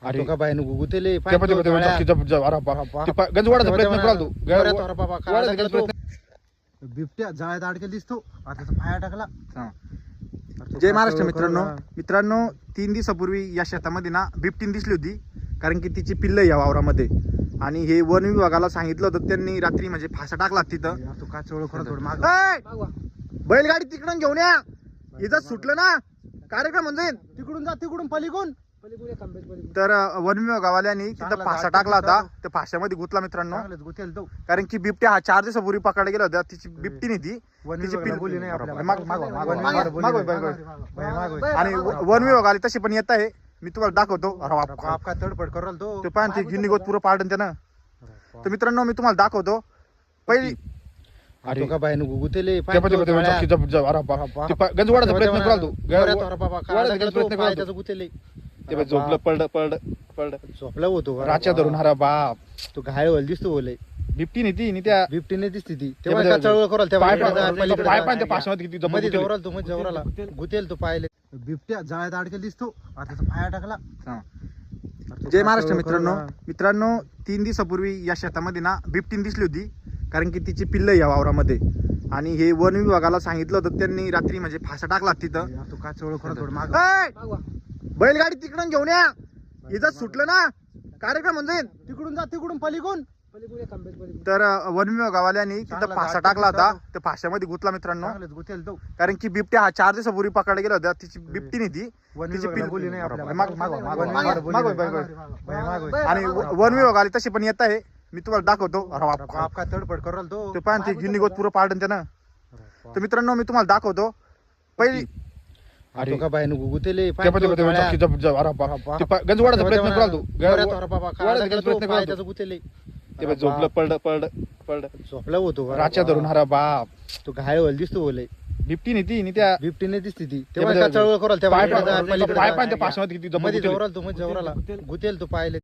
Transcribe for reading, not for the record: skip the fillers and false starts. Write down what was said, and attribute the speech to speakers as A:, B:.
A: अरे
B: तो का बायन गुगुतेले
A: ते पण ते गंजवाडाचा प्रयत्न कराल तू वाढायचा प्रयत्न
B: बिबट्या जाळ्यात अडकेल दिसतो आता तो पाया टाकला.
C: जय महाराष्ट्र मित्रांनो 3 दिवसापूर्वी या शेतामध्ये ना बिबटीन दिसली होती, कारण की तिची पिल्ल या वावरामध्ये. आणि हे वन विभागाला सांगितलं होतं त्यांनी रात्री, म्हणजे फासा टाकला तिथं.
B: तो काच ओळख थोडं माग
C: बैलगाडी तिकडून घेऊन या, इथं सुटलं ना कार्यक्रम म्हणजे.
B: तिकडून जा, तिकडून पलीकडून.
C: तर वन विभागावाल्यांनी तिथं फासा टाकला होता, त्या फाश्यामध्ये गुतला मित्रांनो.
B: चांगलंच गुतेल तो.
C: कारण की बिबट्या हा 4 दिवसापूर्वी पकडला गेला होता. तिची बिबटी नाही ती,
B: वन
C: तिची
B: विभागाला बोलली नाही आपल्याला.
C: मागवा, मागवा, मागवा,
B: वन
C: मागवा,
B: विभागाला
C: मागवा,
B: बोलली
C: मागवा,
B: नाही.
C: मागवा. आणि वन विभागाला तशी पण येत आहे, मी तुम्हाला दाखवतो.
B: बाप का तडफड कराल तो.
C: ते पान ते गिनी गोत पुरं पाडन त्यानं. तर मित्रांनो मी तुम्हाला दाखवतो पहिली.
B: तो का बायन गुगुतेले
A: गंजवाडाचा प्रयत्न कराल तू वाढायचा प्रयत्न कराल तू.
B: गुतेले
A: ते बघ, झोपलं पडलं
B: झोपला होतो
A: राच्या धरून हरा बाप.
B: तो घायल व्हायला दिसतो बोले.
A: बिबटी नाही ती, त्या
B: बिबटीने दिसती ती
A: ते
B: तेव्हा
A: बघ,
B: चळवळ कराल तेव्हा
A: पाय
B: इकडे जा, पलीकडे
A: पाय
B: जा.
A: पाय त्या पाशामध्ये किती जमा
B: मध्ये
A: गुतले.
B: जवराल तो, मध्ये जवराला गुतेल तो पाहिले. बिबट्या जाळ्यात अडकेल दिसतो आता तो पाया टाकला.
C: जय महाराष्ट्र मित्रांनो 3 दिवसापूर्वी या शेतामध्ये ना बिबटीन दिसली होती, कारण की तिची पिल्ल या वावरामध्ये. आणि हे वन विभागाला सांगितलं होतं त्यांनी रात्री, म्हणजे फासा टाकला तिथं.
B: तो काच ओळख थोडं माग
C: बैलगाडी तिकडून घेऊन या, इथं सुटलं ना कार्यक्रम म्हणजे.
B: तिकडून जा, तिकडून पलीकडून.
C: तर वन विभागावाल्यांनी तिथं फासा टाकला होता, त्या फाश्यामध्ये गुतला मित्रांनो.
B: चांगलंच गुतेल तो.
C: कारण की बिबट्या हा 4 दिवसापूर्वी पकडला गेला होता. तिची बिबटी नाही ती,
B: वन
C: तिची
B: विभागाला बोलली नाही आपल्याला.
C: मागवा, मागवा, मागवा,
B: वन विभागाला बोलली
C: मागवा,
B: नाही.
C: मागवा.
B: मागवा.
C: आणि वन विभागाला तशी पण येत आहे, मी तुम्हाला दाखवतो.
B: बाप का तडफड कराल तो.
C: ते पान ते गिनी गोत पुरं पाडन त्यानं. तर मित्रांनो मी तुम्हाला दाखवतो पहिली.
B: तो का बायन गुगुतेले
A: गंजवाडाचा प्रयत्न कराल तू वाढायचा प्रयत्न कराल तू.
B: गुतेले
A: ते बघ, झोपलं पडलं
B: झोपला होतो
A: राच्या धरून हरा बाप.
B: तो घायल व्हायला दिसतो बोले.
A: बिबटी नाही ती, त्या
B: बिबटीने दिसती ती
A: बघ,
B: तेव्हा चळवळ कराल तेव्हा
A: पाय
B: इकडे जा, पलीकडे
A: पाय
B: जा.
A: पाय त्या पाशामध्ये किती जमा
B: मध्ये
A: गुतले.
B: जवराल तो, मध्ये जवराला गुतेल तो पाहिले.